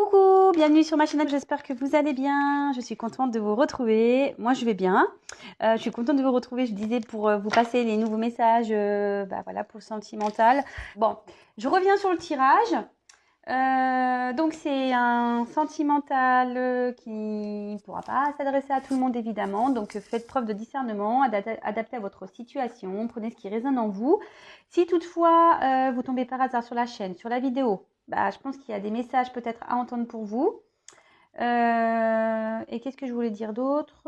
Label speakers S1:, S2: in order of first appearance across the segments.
S1: Coucou, bienvenue sur ma chaîne, j'espère que vous allez bien. Je suis contente de vous retrouver. Moi, je vais bien. Je suis contente de vous retrouver, je disais, pour vous passer les nouveaux messages voilà, pour le sentimental. Bon, je reviens sur le tirage. Donc, c'est un sentimental qui ne pourra pas s'adresser à tout le monde, évidemment. Donc, faites preuve de discernement, adaptez à votre situation, prenez ce qui résonne en vous. Si toutefois, vous tombez par hasard sur la chaîne, sur la vidéo, je pense qu'il y a des messages peut-être à entendre pour vous. Et qu'est-ce que je voulais dire d'autre?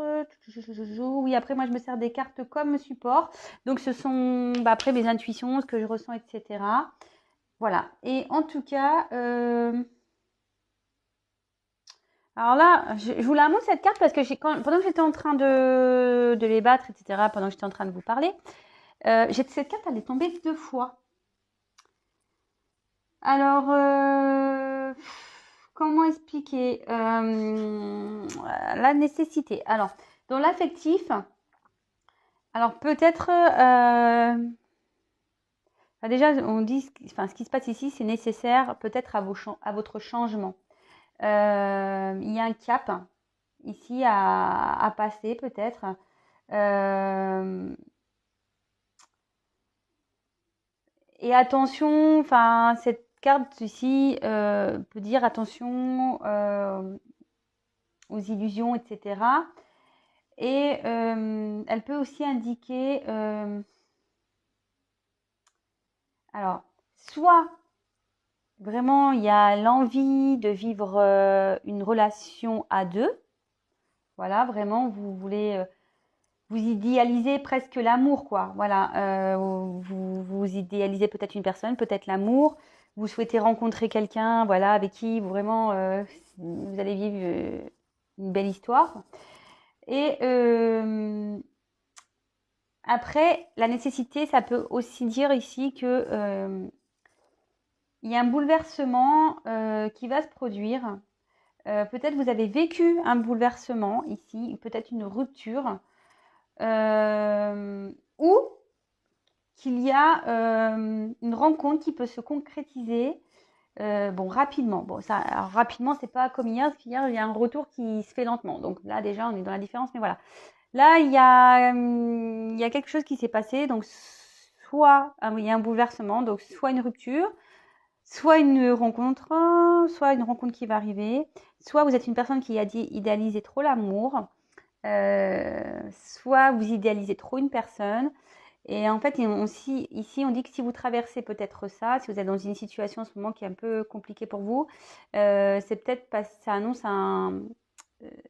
S1: Oui, après, moi, je me sers des cartes comme support. Donc, ce sont après mes intuitions, ce que je ressens, etc. Voilà. Et en tout cas, alors là, je vous la montre cette carte parce que pendant que j'étais en train de les battre, etc., pendant que j'étais en train de vous parler, cette carte, elle est tombée 2 fois. Alors, comment expliquer la nécessité? Alors, dans l'affectif, alors peut-être, déjà, on dit, ce qui se passe ici, c'est nécessaire peut-être à votre changement. Il y a un cap ici à passer peut-être. Et attention, cette carte ici peut dire attention aux illusions, etc. Et elle peut aussi indiquer, alors, soit vraiment il y a l'envie de vivre une relation à deux. Voilà, vraiment, vous voulez, vous idéalisez presque l'amour, quoi. Voilà, vous idéalisez peut-être une personne, peut-être l'amour. Vous souhaitez rencontrer quelqu'un, voilà, avec qui vous vraiment vous allez vivre une belle histoire. Et après, la nécessité, ça peut aussi dire ici que il y a un bouleversement qui va se produire. Peut-être vous avez vécu un bouleversement ici, peut-être une rupture, ou qu'il y a une rencontre qui peut se concrétiser rapidement. Bon, ça, alors, rapidement, c'est pas comme hier, parce qu'hier, il y a un retour qui se fait lentement. Donc là, déjà, on est dans la différence, mais voilà. Là, il y a quelque chose qui s'est passé. Donc, soit il y a un bouleversement, donc soit une rupture, soit une rencontre qui va arriver, soit vous êtes une personne qui a idéalisé trop l'amour, soit vous idéalisez trop une personne. Et en fait, ici, on dit que si vous traversez peut-être ça, si vous êtes dans une situation en ce moment qui est un peu compliquée pour vous, c'est peut-être parce que ça annonce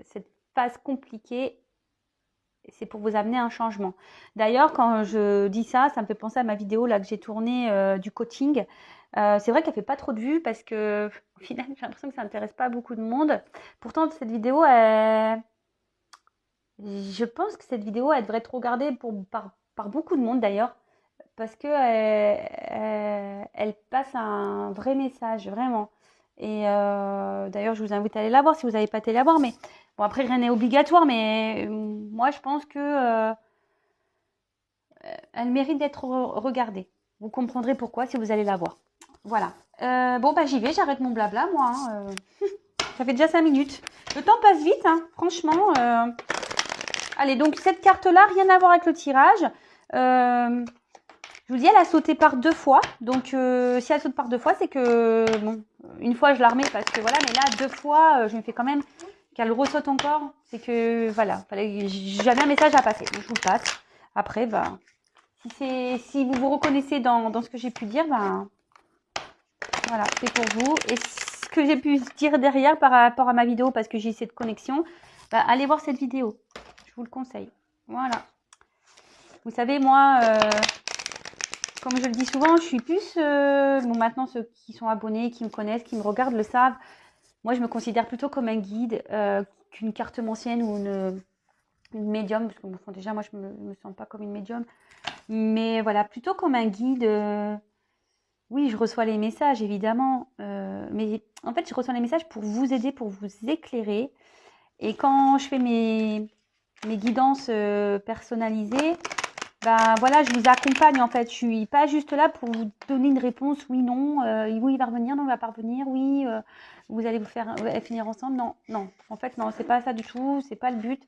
S1: cette phase compliquée, c'est pour vous amener un changement. D'ailleurs, quand je dis ça, ça me fait penser à ma vidéo là que j'ai tournée du coaching. C'est vrai qu'elle fait pas trop de vues parce que au final, j'ai l'impression que ça n'intéresse pas beaucoup de monde. Pourtant, cette vidéo, je pense que cette vidéo, elle devrait être regardée par beaucoup de monde d'ailleurs, parce que elle passe un vrai message, vraiment. Et d'ailleurs, je vous invite à aller la voir si vous n'avez pas été la voir. Mais bon, après, rien n'est obligatoire, mais moi, je pense que elle mérite d'être regardée. Vous comprendrez pourquoi si vous allez la voir. Voilà. J'y vais, j'arrête mon blabla, moi. Ça fait déjà 5 minutes. Le temps passe vite, hein, franchement. Allez, donc cette carte-là, rien à voir avec le tirage. Je vous dis, elle a sauté par 2 fois. Donc, si elle saute par 2 fois, c'est que, bon, une fois, je la remets parce que voilà. Mais là, 2 fois, je me fais quand même qu'elle ressaute encore. C'est que, voilà, j'avais un message à passer. Donc, je vous le passe. Après, si vous vous reconnaissez dans ce que j'ai pu dire, voilà, c'est pour vous. Et ce que j'ai pu dire derrière par rapport à ma vidéo, parce que j'ai cette connexion, allez voir cette vidéo. Je vous le conseille. Voilà. Vous savez, moi, comme je le dis souvent, je suis plus... maintenant, ceux qui sont abonnés, qui me connaissent, qui me regardent, le savent. Moi, je me considère plutôt comme un guide qu'une carte ancienne ou une médium. Parce que déjà, moi, je me sens pas comme une médium. Mais voilà, plutôt comme un guide. Oui, je reçois les messages, évidemment. Mais en fait, je reçois les messages pour vous aider, pour vous éclairer. Et quand je fais mes guidances personnalisées, bah voilà, je vous accompagne en fait. Je suis pas juste là pour vous donner une réponse, oui, non, oui, il va revenir, non, il va pas revenir, oui, vous allez vous faire finir ensemble. Non, non, en fait, non, c'est pas ça du tout, c'est pas le but.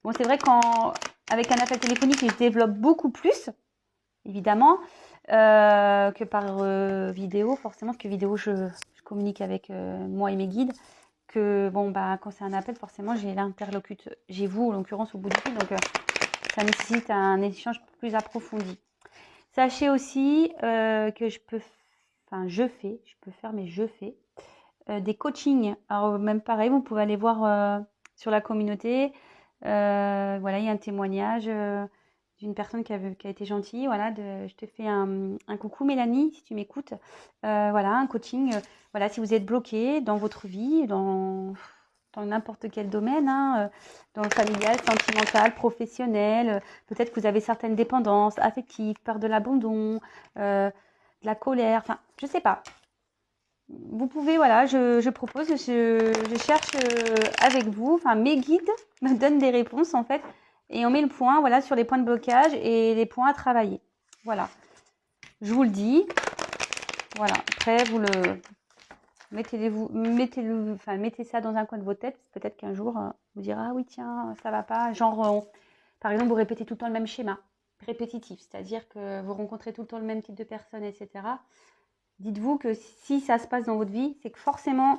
S1: Bon, c'est vrai qu'avec un appel téléphonique, je développe beaucoup plus, évidemment, que par vidéo, forcément, parce que vidéo, je communique avec moi et mes guides. Que bon, bah, quand c'est un appel, forcément, j'ai l'interlocuteur, j'ai vous, en l'occurrence, au bout du fil, donc ça nécessite un échange plus approfondi. Sachez aussi que je peux faire, mais je fais des coachings. Alors même pareil, vous pouvez aller voir sur la communauté. Voilà, il y a un témoignage d'une personne qui a été gentille. Voilà, je te fais un coucou Mélanie, si tu m'écoutes. Voilà, un coaching. Voilà, si vous êtes bloqué dans votre vie, dans n'importe quel domaine, hein, dans le familial, sentimental, professionnel. Peut-être que vous avez certaines dépendances affectives, peur de l'abandon, de la colère, enfin, je sais pas. Vous pouvez, voilà, je propose, je cherche avec vous, enfin, mes guides me donnent des réponses, en fait, et on met le point, voilà, sur les points de blocage et les points à travailler. Voilà. Je vous le dis. Voilà. Après, vous le mettez ça dans un coin de vos têtes. Peut-être qu'un jour, vous direz, ah oui, tiens, ça va pas. Genre, par exemple, vous répétez tout le temps le même schéma répétitif, c'est-à-dire que vous rencontrez tout le temps le même type de personnes, etc. Dites-vous que si ça se passe dans votre vie, c'est que forcément,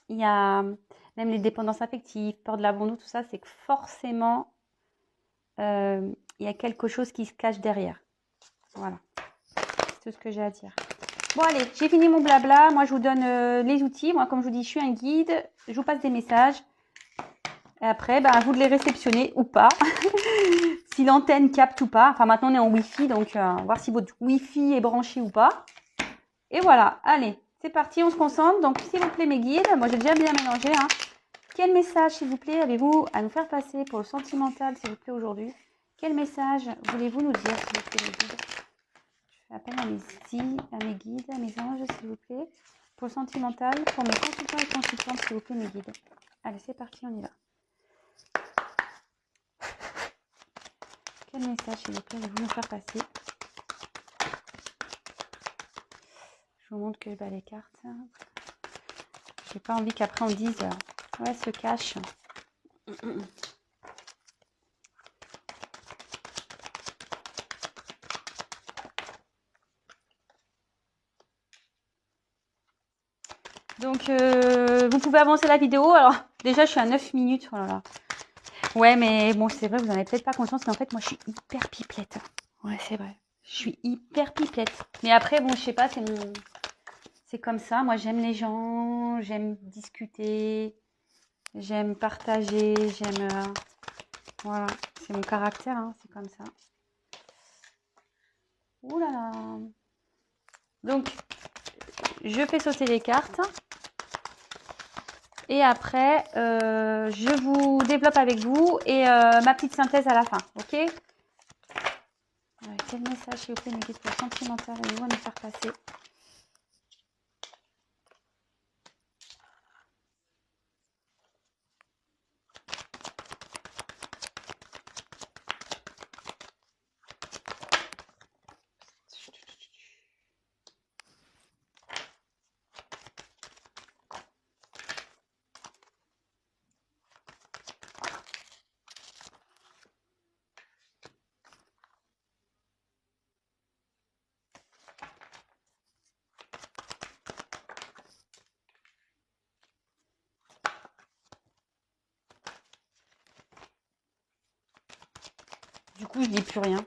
S1: il y a même les dépendances affectives, peur de l'abandon, tout ça, c'est que forcément, il y a quelque chose qui se cache derrière. Voilà, c'est tout ce que j'ai à dire. Bon allez, j'ai fini mon blabla. Moi, je vous donne les outils. Moi, comme je vous dis, je suis un guide. Je vous passe des messages. Et après, ben, à vous de les réceptionner ou pas. Si l'antenne capte ou pas. Enfin, maintenant, on est en Wi-Fi. Donc, voir si votre Wi-Fi est branché ou pas. Et voilà. Allez, c'est parti. On se concentre. Donc, s'il vous plaît, mes guides. Moi, j'ai déjà bien mélangé. Hein. Quel message, s'il vous plaît, avez-vous à nous faire passer pour le sentimental, s'il vous plaît, aujourd'hui? Quel message voulez-vous nous dire, s'il vous plaît, mes guides? Je fais appel à mes guides, à mes anges, s'il vous plaît. Pour le sentimental, pour mes consultants et consultantes, s'il vous plaît, mes guides. Allez, c'est parti, on y va. Quel message, s'il vous plaît, allez-vous nous faire passer? Je vous montre que les cartes. J'ai pas envie qu'après on dise ouais, se cache. Donc, vous pouvez avancer la vidéo. Alors, déjà, je suis à 9 minutes. Oh là là. Ouais, mais bon, c'est vrai, vous n'en avez peut-être pas conscience, mais en fait, moi, je suis hyper pipelette. Ouais, c'est vrai. Je suis hyper pipelette. Mais après, bon, je sais pas, c'est comme ça. Moi, j'aime les gens, j'aime discuter, j'aime partager, j'aime... voilà, c'est mon caractère, hein, c'est comme ça. Ouh là là. Donc, je fais sauter les cartes. Et après, je vous développe avec vous et ma petite synthèse à la fin, ok? Ouais, quel message, s'il vous plaît, mes guides pour le sentimental, allez-vous à nous faire passer? Du coup, je dis plus rien.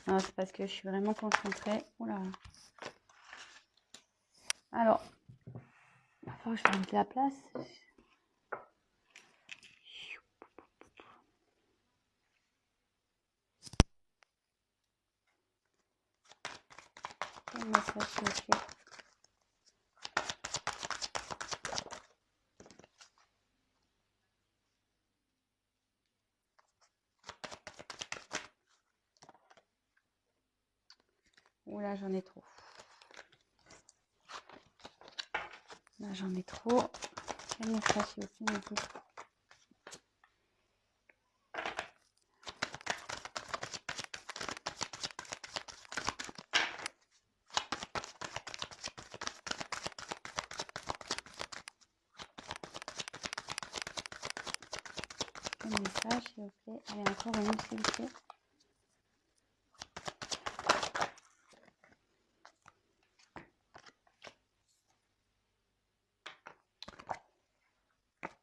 S1: Non, c'est parce que je suis vraiment concentrée. Oula. Alors, il va falloir que je fasse de la place. Quel message, s'il vous plaît? Oula, j'en ai trop. Là, j'en ai trop. Quel message, s'il vous plaît, mes guides? quel message, s'il vous plaît. Allez, encore une, s'il vous plaît.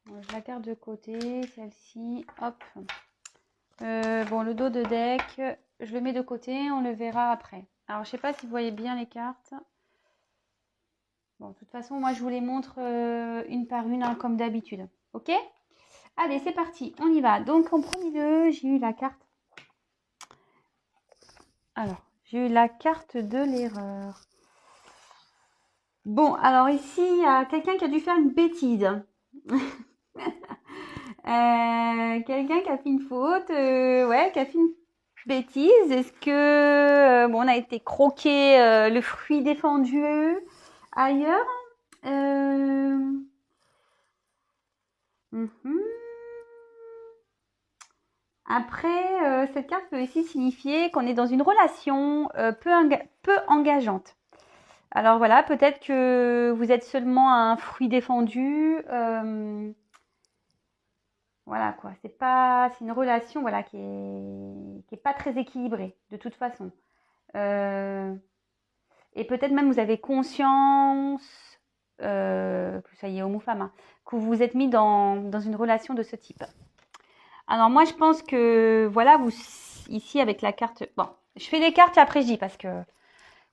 S1: Bon, je la garde de côté, celle-ci. Hop. Bon, le dos de deck, je le mets de côté, on le verra après. Alors, je sais pas si vous voyez bien les cartes. Bon, de toute façon, moi, je vous les montre une par une, hein, comme d'habitude. Ok? Allez, c'est parti, on y va. Donc, en premier lieu, j'ai eu la carte. Alors, j'ai eu la carte de l'erreur. Bon, alors ici, il y a quelqu'un qui a dû faire une bêtise. Quelqu'un qui a fait une faute, ouais, qui a fait une bêtise. Est-ce que bon, on a été croqué le fruit défendu ailleurs? Mhm. Après, cette carte peut aussi signifier qu'on est dans une relation peu engageante. Alors voilà, peut-être que vous êtes seulement un fruit défendu. Voilà quoi, c'est une relation voilà qui est pas très équilibrée de toute façon. Et peut-être même vous avez conscience, que ça y est homme ou femme, hein, que vous vous êtes mis dans une relation de ce type. Alors moi je pense que voilà, vous ici avec la carte. Bon, je fais des cartes et après je dis parce que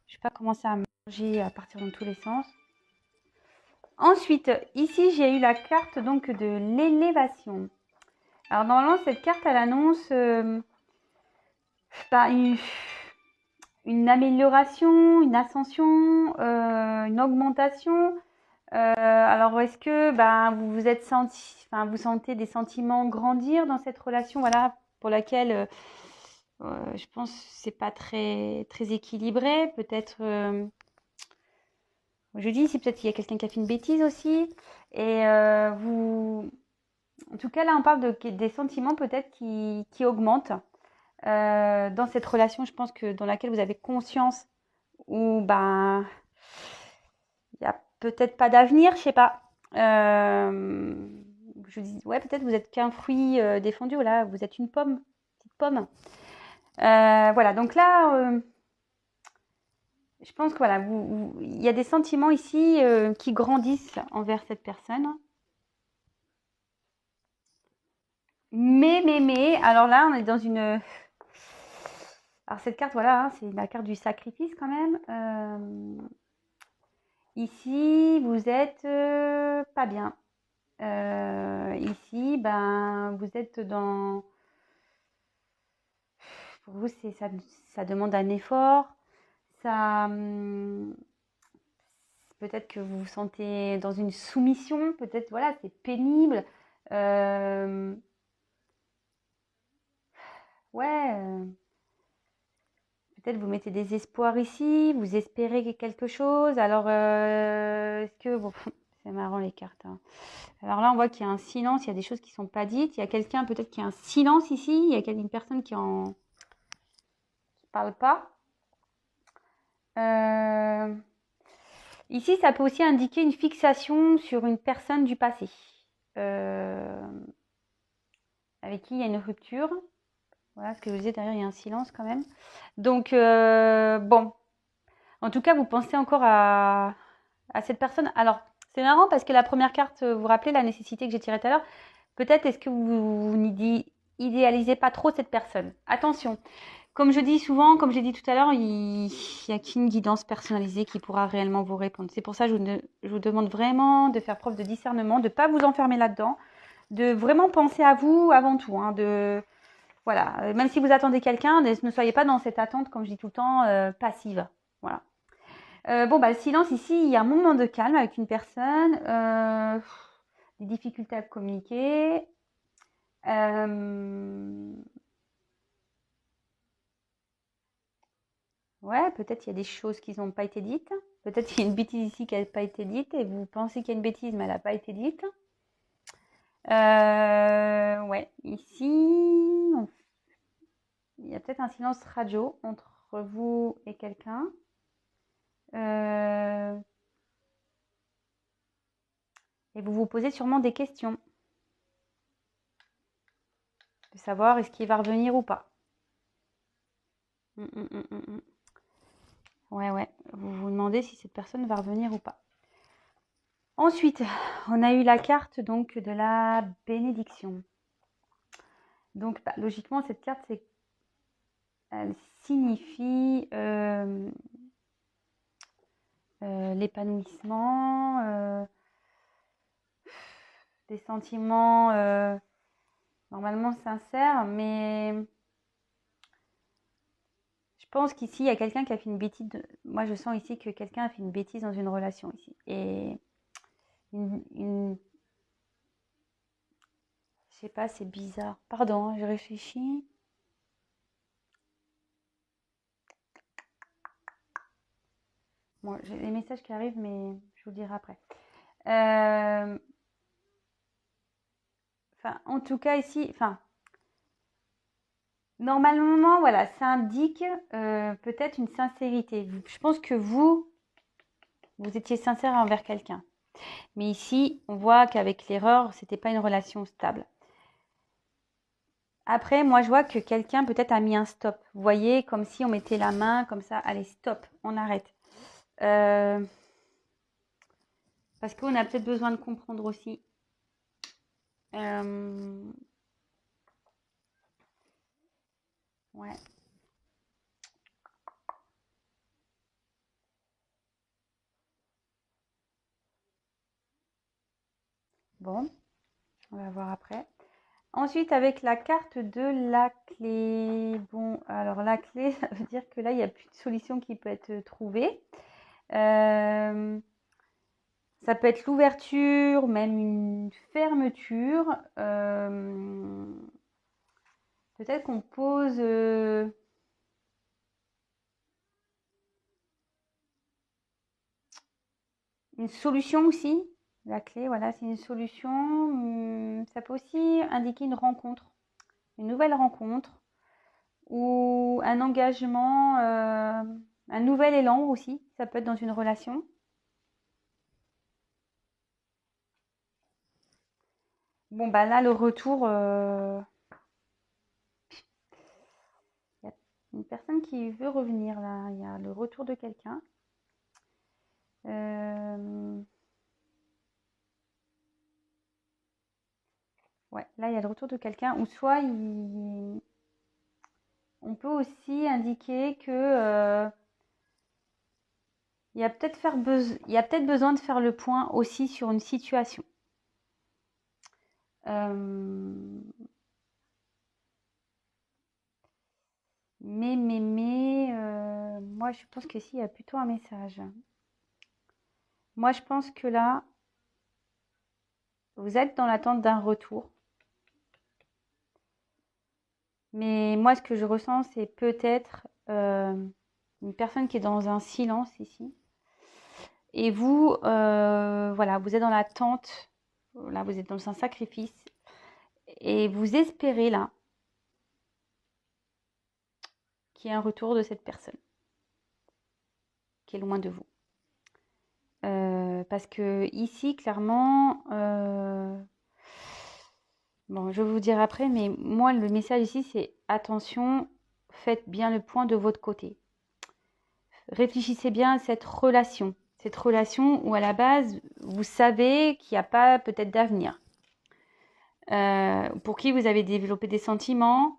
S1: je vais pas commencer à manger à partir dans tous les sens. Ensuite, ici j'ai eu la carte donc de l'élévation. Alors normalement cette carte elle annonce une amélioration, une ascension, une augmentation. Alors est-ce que vous vous êtes senti, enfin vous sentez des sentiments grandir dans cette relation, voilà, pour laquelle je pense que c'est pas très très équilibré. Peut-être, je dis ici peut-être qu'il y a quelqu'un qui a fait une bêtise aussi. Et vous, en tout cas là on parle des sentiments peut-être qui augmentent. Dans cette relation, je pense que dans laquelle vous avez conscience où il n'y a peut-être pas d'avenir, je sais pas. Je dis ouais, peut-être vous êtes qu'un fruit défendu, voilà, vous êtes une pomme, petite pomme. Voilà, donc là, je pense que voilà, il y a des sentiments ici qui grandissent envers cette personne. Mais, alors là, on est dans une. Alors cette carte, voilà, hein, c'est la carte du sacrifice quand même. Ici, vous êtes pas bien. Ici, vous êtes dans. Pour vous, ça demande un effort. Ça, peut-être que vous vous sentez dans une soumission. Peut-être, voilà, c'est pénible. Ouais. Peut-être vous mettez des espoirs ici, vous espérez quelque chose. Alors, est-ce que... Bon, c'est marrant les cartes, hein. Alors là, on voit qu'il y a un silence, il y a des choses qui ne sont pas dites. Il y a quelqu'un peut-être qui a un silence ici. Il y a une personne qui ne parle pas. Ici, ça peut aussi indiquer une fixation sur une personne du passé. Avec qui il y a une rupture. Voilà ce que je vous disais, derrière, il y a un silence quand même. Donc, bon. En tout cas, vous pensez encore à cette personne. Alors, c'est marrant parce que la première carte, vous vous rappelez la nécessité que j'ai tirée tout à l'heure. Peut-être est-ce que vous n'idéalisez pas trop cette personne. Attention, comme je dis souvent, comme j'ai dit tout à l'heure, il n'y a qu'une guidance personnalisée qui pourra réellement vous répondre. C'est pour ça que je vous demande vraiment de faire preuve de discernement, de ne pas vous enfermer là-dedans, de vraiment penser à vous avant tout. Hein, voilà, même si vous attendez quelqu'un, ne soyez pas dans cette attente, comme je dis tout le temps, passive. Voilà. Le silence ici, il y a un moment de calme avec une personne, des difficultés à communiquer. Ouais, peut-être il y a des choses qui n'ont pas été dites. Peut-être qu'il y a une bêtise ici qui n'a pas été dite et vous pensez qu'il y a une bêtise, mais elle n'a pas été dite. Ouais, ici, il y a peut-être un silence radio entre vous et quelqu'un. Et vous vous posez sûrement des questions. savoir est-ce qu'il va revenir ou pas. Ouais. Vous vous demandez si cette personne va revenir ou pas. Ensuite, on a eu la carte donc de la bénédiction. Donc, logiquement, cette carte, elle signifie l'épanouissement, des sentiments normalement sincères, mais je pense qu'ici, il y a quelqu'un qui a fait une bêtise. Moi, je sens ici que quelqu'un a fait une bêtise dans une relation ici. Et je sais pas, c'est bizarre. Pardon, je réfléchis. Bon, j'ai les messages qui arrivent, mais je vous le dirai après. En tout cas, ici, normalement, voilà, ça indique peut-être une sincérité. Je pense que vous étiez sincère envers quelqu'un. Mais ici, on voit qu'avec l'erreur, c'était pas une relation stable. Après, moi, je vois que quelqu'un peut-être a mis un stop. Vous voyez, comme si on mettait la main comme ça. Allez, stop, on arrête. Parce qu'on a peut-être besoin de comprendre aussi. Ouais. Bon, on va voir après. Ensuite, avec la carte de la clé. Bon, alors la clé, ça veut dire que là, il n'y a plus de solution qui peut être trouvée. Ça peut être l'ouverture, même une fermeture. Peut-être qu'on pose une solution aussi. La clé, voilà, c'est une solution. Ça peut aussi indiquer une rencontre, une nouvelle rencontre ou un engagement, un nouvel élan aussi. Ça peut être dans une relation. Bon, bah là, le retour, il y a une personne qui veut revenir là. Il y a le retour de quelqu'un. Ouais, là, il y a le retour de quelqu'un. Ou soit, on peut aussi indiquer que il y a peut-être besoin de faire le point aussi sur une situation. Mais moi, je pense que il y a plutôt un message. Moi, je pense que là, vous êtes dans l'attente d'un retour. Mais moi, ce que je ressens, c'est peut-être une personne qui est dans un silence ici. Et vous, voilà, vous êtes dans l'attente. Là, vous êtes dans un sacrifice. Et vous espérez là qu'il y ait un retour de cette personne qui est loin de vous. Parce que ici, clairement, bon, je vais vous dire après, mais moi, le message ici, c'est attention, faites bien le point de votre côté. Réfléchissez bien à cette relation où à la base, vous savez qu'il n'y a pas peut-être d'avenir. Pour qui vous avez développé des sentiments,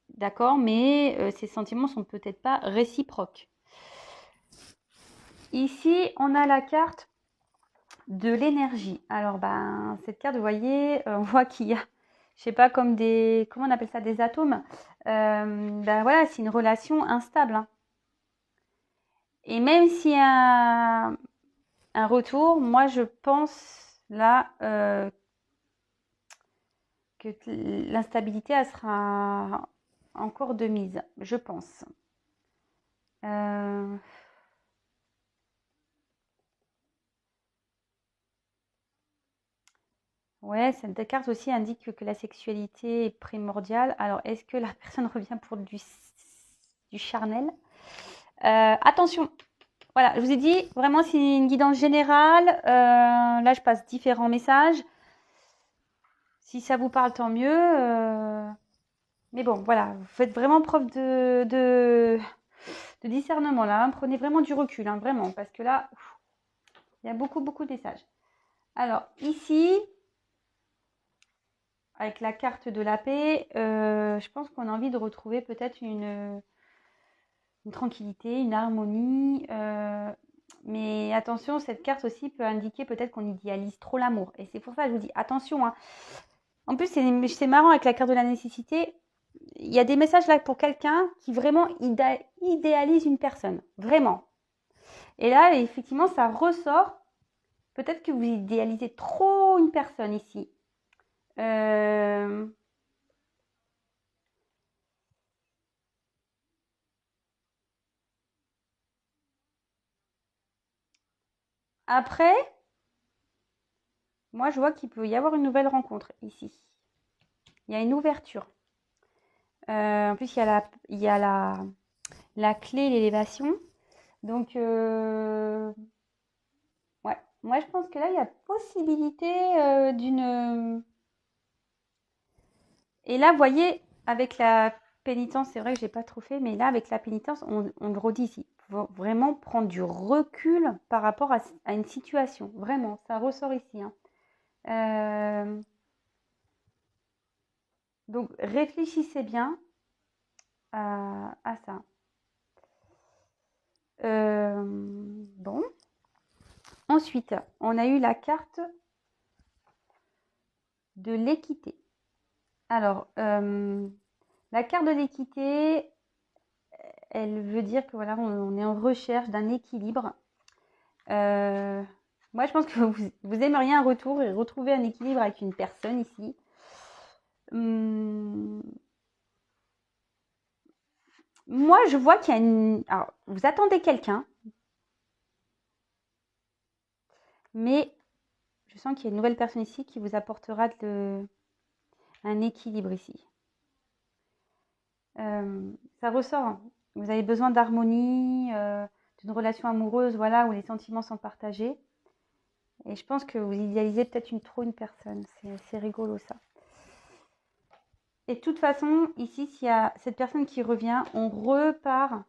S1: d'accord, mais ces sentiments sont peut-être pas réciproques. Ici, on a la carte de l'énergie. Alors, cette carte, vous voyez, on voit qu'il y a, je sais pas, comme comment on appelle ça, des atomes. Voilà, c'est une relation instable. Hein. Et même s'il y a un retour, moi, je pense là que l'instabilité, elle sera encore de mise, je pense. Ouais, cette carte aussi indique que la sexualité est primordiale. Alors, est-ce que la personne revient pour du charnel? Attention, voilà, je vous ai dit, vraiment, c'est une guidance générale. Là, je passe différents messages. Si ça vous parle, tant mieux. Mais bon, voilà, vous faites vraiment preuve de discernement là, hein. Prenez vraiment du recul, hein, vraiment, parce que là, il y a beaucoup, beaucoup de messages. Alors, ici, avec la carte de la paix, je pense qu'on a envie de retrouver peut-être une tranquillité, une harmonie. Mais attention, cette carte aussi peut indiquer peut-être qu'on idéalise trop l'amour. Et c'est pour ça que je vous dis, attention, hein. En plus, c'est marrant avec la carte de la nécessité. Il y a des messages là pour quelqu'un qui vraiment idéalise une personne. Vraiment. Et là, effectivement, ça ressort. Peut-être que vous idéalisez trop une personne ici. Après, moi, je vois qu'il peut y avoir une nouvelle rencontre ici. Il y a une ouverture. En plus, il y a la clé, l'élévation. Donc, ouais. Moi, je pense que là, il y a possibilité d'une... Et là, vous voyez, avec la pénitence, c'est vrai que j'ai pas trop fait, mais là, avec la pénitence, on le redit ici. Faut vraiment prendre du recul par rapport à une situation. Vraiment, ça ressort ici, hein. Donc, réfléchissez bien à ça. Bon. Ensuite, on a eu la carte de l'équité. Alors, la carte de l'équité, elle veut dire que voilà, on est en recherche d'un équilibre. Moi, je pense que vous aimeriez un retour et retrouver un équilibre avec une personne ici. Moi, je vois qu'il y a une... Alors, vous attendez quelqu'un, mais je sens qu'il y a une nouvelle personne ici qui vous apportera un équilibre ici. Ça ressort, hein. Vous avez besoin d'harmonie, d'une relation amoureuse, voilà, où les sentiments sont partagés. Et je pense que vous idéalisez peut-être trop une personne. C'est rigolo ça. Et de toute façon, ici, s'il y a cette personne qui revient, on repart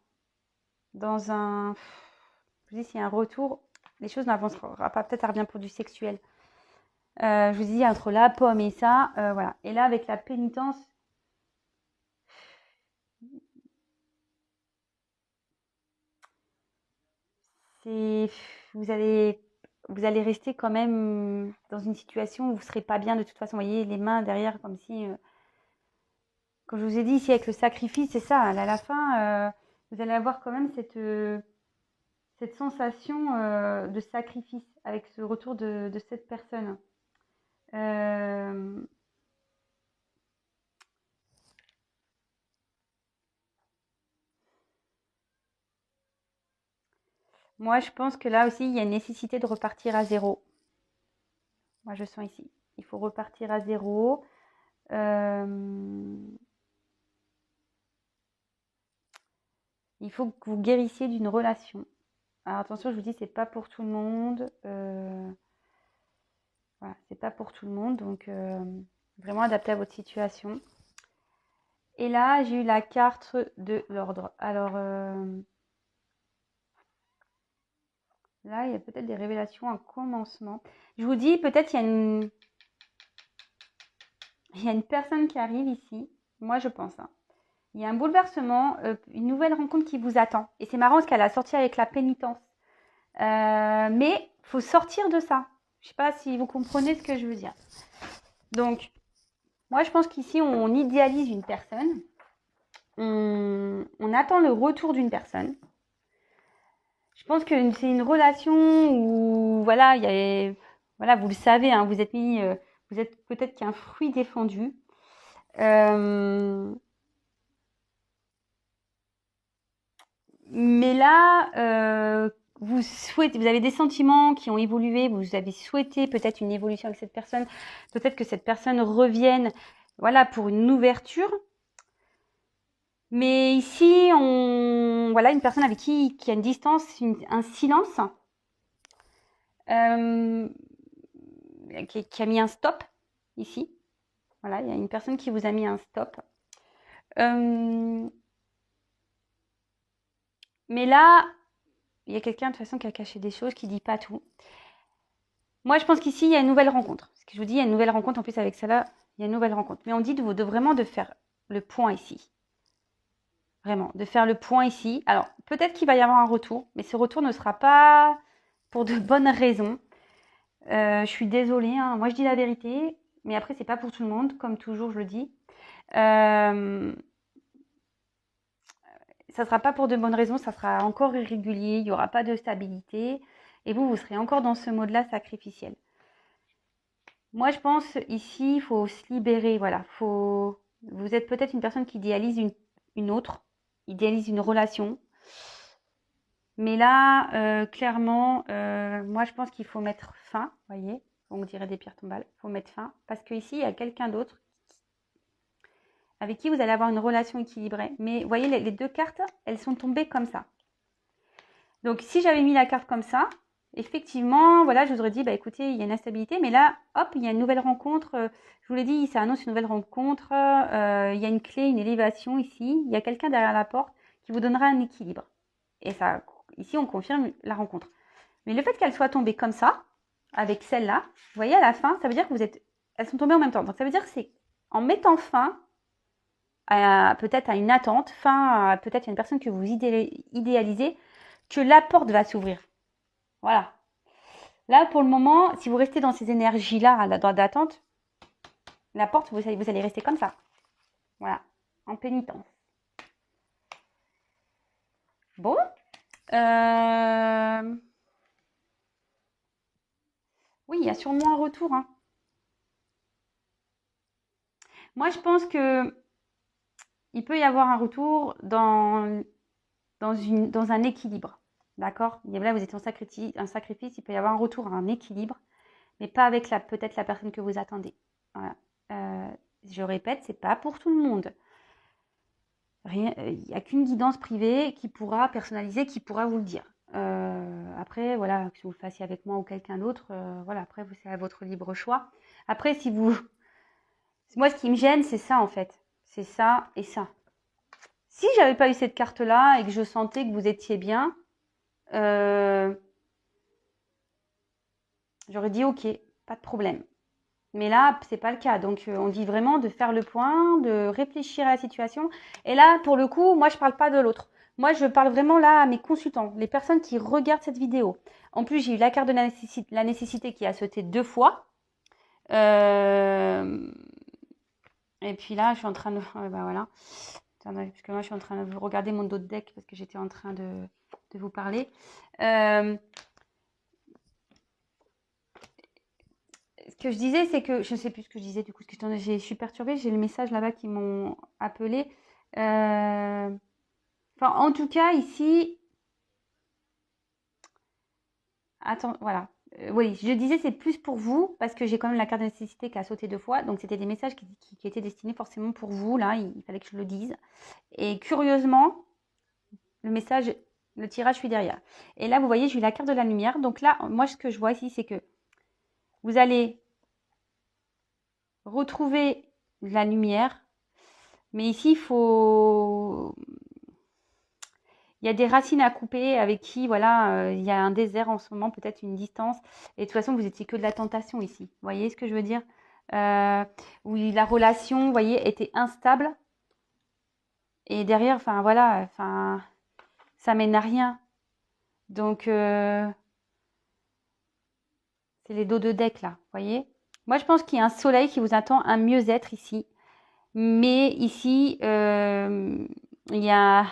S1: dans un... Je vous dis, s'il y a un retour, les choses n'avanceront pas. Peut-être ça revient pour du sexuel. Je vous dis, entre la pomme et ça, voilà. Et là, avec la pénitence, c'est... Vous allez rester quand même dans une situation où vous ne serez pas bien de toute façon. Vous voyez, les mains derrière, comme si... Comme je vous ai dit ici, avec le sacrifice, c'est ça. À la fin, vous allez avoir quand même cette sensation de sacrifice avec ce retour de cette personne. Moi, je pense que là aussi, il y a une nécessité de repartir à zéro. Moi, je sens ici. Il faut repartir à zéro. Il faut que vous guérissiez d'une relation. Alors attention, je vous dis, c'est pas pour tout le monde. Voilà, c'est pas pour tout le monde. Donc, vraiment adapté à votre situation. Et là, j'ai eu la carte de l'ordre. Alors, là, il y a peut-être des révélations, un commencement. Je vous dis, peut-être il y a une personne qui arrive ici. Moi, je pense, hein. Il y a un bouleversement, une nouvelle rencontre qui vous attend. Et c'est marrant parce qu'elle a sorti avec la pénitence. Mais il faut sortir de ça. Je ne sais pas si vous comprenez ce que je veux dire. Donc, moi, je pense qu'ici, on idéalise une personne. On attend le retour d'une personne. Je pense que c'est une relation où, voilà, voilà, vous le savez, hein, vous êtes peut-être qu'un fruit défendu. Mais là, vous avez des sentiments qui ont évolué, vous avez souhaité peut-être une évolution avec cette personne, peut-être que cette personne revienne, voilà, pour une ouverture. Mais ici, voilà, une personne avec qui a une distance, un silence, qui a mis un stop ici. Voilà, il y a une personne qui vous a mis un stop. Euh, mais là, il y a quelqu'un de toute façon qui a caché des choses, qui dit pas tout. Moi, je pense qu'ici, il y a une nouvelle rencontre. Ce que je vous dis, il y a une nouvelle rencontre. En plus, avec ça là, il y a une nouvelle rencontre. Mais on dit vraiment de faire le point ici. Vraiment, de faire le point ici. Alors, peut-être qu'il va y avoir un retour, mais ce retour ne sera pas pour de bonnes raisons. Je suis désolée, hein. Moi je dis la vérité, mais après c'est pas pour tout le monde, comme toujours je le dis. Ça sera pas pour de bonnes raisons, ça sera encore irrégulier, il n'y aura pas de stabilité, et vous serez encore dans ce mode-là sacrificiel. Moi je pense ici, il faut se libérer, voilà. Vous êtes peut-être une personne qui idéalise une autre, idéalise une relation. Mais là, clairement, moi je pense qu'il faut mettre fin, vous voyez, on dirait des pierres tombales, il faut mettre fin, parce qu'ici il y a quelqu'un d'autre avec qui vous allez avoir une relation équilibrée. Mais vous voyez, les deux cartes, elles sont tombées comme ça. Donc si j'avais mis la carte comme ça, effectivement, voilà, je vous aurais dit, bah écoutez, il y a une instabilité, mais là, hop, il y a une nouvelle rencontre. Je vous l'ai dit, ça annonce une nouvelle rencontre. Il y a une clé, une élévation ici. Il y a quelqu'un derrière la porte qui vous donnera un équilibre. Et ça, ici, on confirme la rencontre. Mais le fait qu'elle soit tombée comme ça, avec celle-là, vous voyez, à la fin, ça veut dire que elles sont tombées en même temps. Donc ça veut dire que c'est en mettant fin peut-être à une attente, peut-être à une personne que vous idéalisez, que la porte va s'ouvrir. Voilà. Là, pour le moment, si vous restez dans ces énergies-là, d'attente, la porte, vous allez rester comme ça. Voilà. En pénitence. Bon. Oui, il y a sûrement un retour. Hein. Moi, je pense que il peut y avoir un retour dans un équilibre. D'accord? Là, vous êtes en sacrifice, il peut y avoir un retour à un équilibre, mais pas avec peut-être la personne que vous attendez. Voilà. Je répète, c'est pas pour tout le monde. Il n'y a qu'une guidance privée qui pourra personnaliser, qui pourra vous le dire. Après, voilà, que vous le fassiez avec moi ou quelqu'un d'autre, voilà, après, c'est à votre libre choix. Après, moi, ce qui me gêne, c'est ça, en fait. C'est ça et ça. Si j'avais pas eu cette carte-là et que je sentais que vous étiez bien, j'aurais dit ok, pas de problème. Mais là, c'est pas le cas. Donc, on dit vraiment de faire le point, de réfléchir à la situation. Et là, pour le coup, moi, je parle pas de l'autre. Moi, je parle vraiment là à mes consultants, les personnes qui regardent cette vidéo. En plus, j'ai eu la carte de la nécessité qui a sauté 2 fois. Et puis là, je suis en train de... bah voilà. Attendez, parce que moi, je suis en train de regarder mon dos de deck parce que j'étais en train de vous parler. Ce que je disais, c'est que je ne sais plus ce que je disais du coup, parce que je suis perturbée. J'ai le message là-bas qui m'ont appelé. Enfin, en tout cas, ici, attends, voilà. Oui, je disais c'est plus pour vous parce que j'ai quand même la carte de nécessité qui a sauté 2 fois. Donc, c'était des messages qui étaient destinés forcément pour vous. Là, il fallait que je le dise. Et curieusement, le tirage, je suis derrière. Et là, vous voyez, j'ai eu la carte de la lumière. Donc là, moi, ce que je vois ici, c'est que vous allez retrouver la lumière. Mais ici, il y a des racines à couper avec qui, voilà, il y a un désert en ce moment, peut-être une distance. Et de toute façon, vous étiez que de la tentation ici. Vous voyez ce que je veux dire? Où la relation, vous voyez, était instable. Et derrière, enfin, voilà, enfin, ça mène à rien. Donc, c'est les dos de deck, là, vous voyez? Moi, je pense qu'il y a un soleil qui vous attend, un mieux-être ici. Mais ici, il y a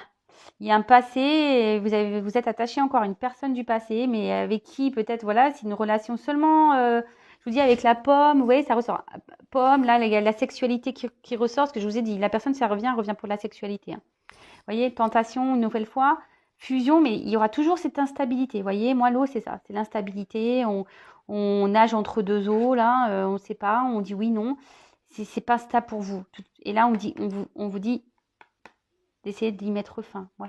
S1: un passé, et vous êtes attaché encore à une personne du passé, mais avec qui peut-être, voilà, c'est une relation seulement, je vous dis, avec la pomme, vous voyez, ça ressort. Pomme, là, il y a la sexualité qui ressort, ce que je vous ai dit. La personne, ça revient pour la sexualité. Hein. Vous voyez, tentation, une nouvelle fois, fusion, mais il y aura toujours cette instabilité. Vous voyez, moi, l'eau, c'est ça, c'est l'instabilité. On nage entre deux eaux, là, on ne sait pas, on dit oui, non. C'est pas stable pour vous. Et là, on vous dit d'essayer d'y mettre fin. Moi,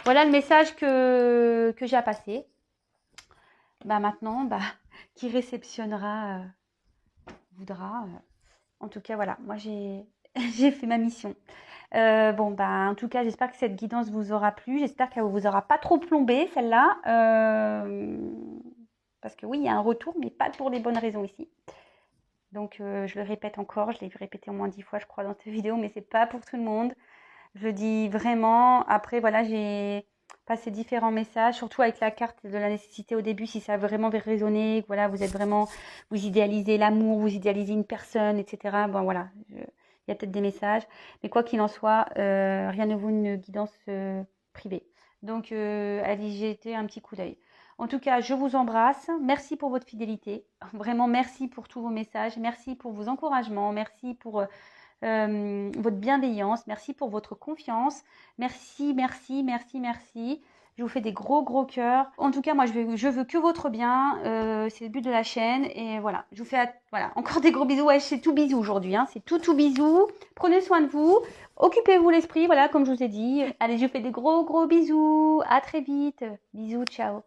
S1: voilà le message que j'ai à passer. Bah maintenant, qui réceptionnera voudra. En tout cas, voilà, moi j'ai j'ai fait ma mission. Bon, bah, en tout cas, j'espère que cette guidance vous aura plu. J'espère qu'elle vous aura pas trop plombé, celle-là. Parce que oui, il y a un retour, mais pas pour les bonnes raisons ici. Donc, je le répète encore, je l'ai répété au moins 10 fois, je crois, dans cette vidéo, mais c'est pas pour tout le monde. Je le dis vraiment. Après, voilà, j'ai passé différents messages, surtout avec la carte de la nécessité au début, si ça a vraiment résonné, voilà, vous êtes vraiment, vous idéalisez l'amour, vous idéalisez une personne, etc. Bon, voilà, il y a peut-être des messages, mais quoi qu'il en soit, rien ne vaut une guidance privée. Donc, allez jeter un petit coup d'œil. En tout cas, je vous embrasse. Merci pour votre fidélité. Vraiment, merci pour tous vos messages. Merci pour vos encouragements. Merci pour votre bienveillance. Merci pour votre confiance. Merci, merci, merci, merci. Je vous fais des gros, gros cœurs. En tout cas, moi, je veux que votre bien. C'est le but de la chaîne. Et voilà, je vous fais voilà, encore des gros bisous. Ouais, c'est tout bisous aujourd'hui. Hein. C'est tout bisous. Prenez soin de vous. Occupez-vous l'esprit, voilà, comme je vous ai dit. Allez, je vous fais des gros, gros bisous. À très vite. Bisous, ciao.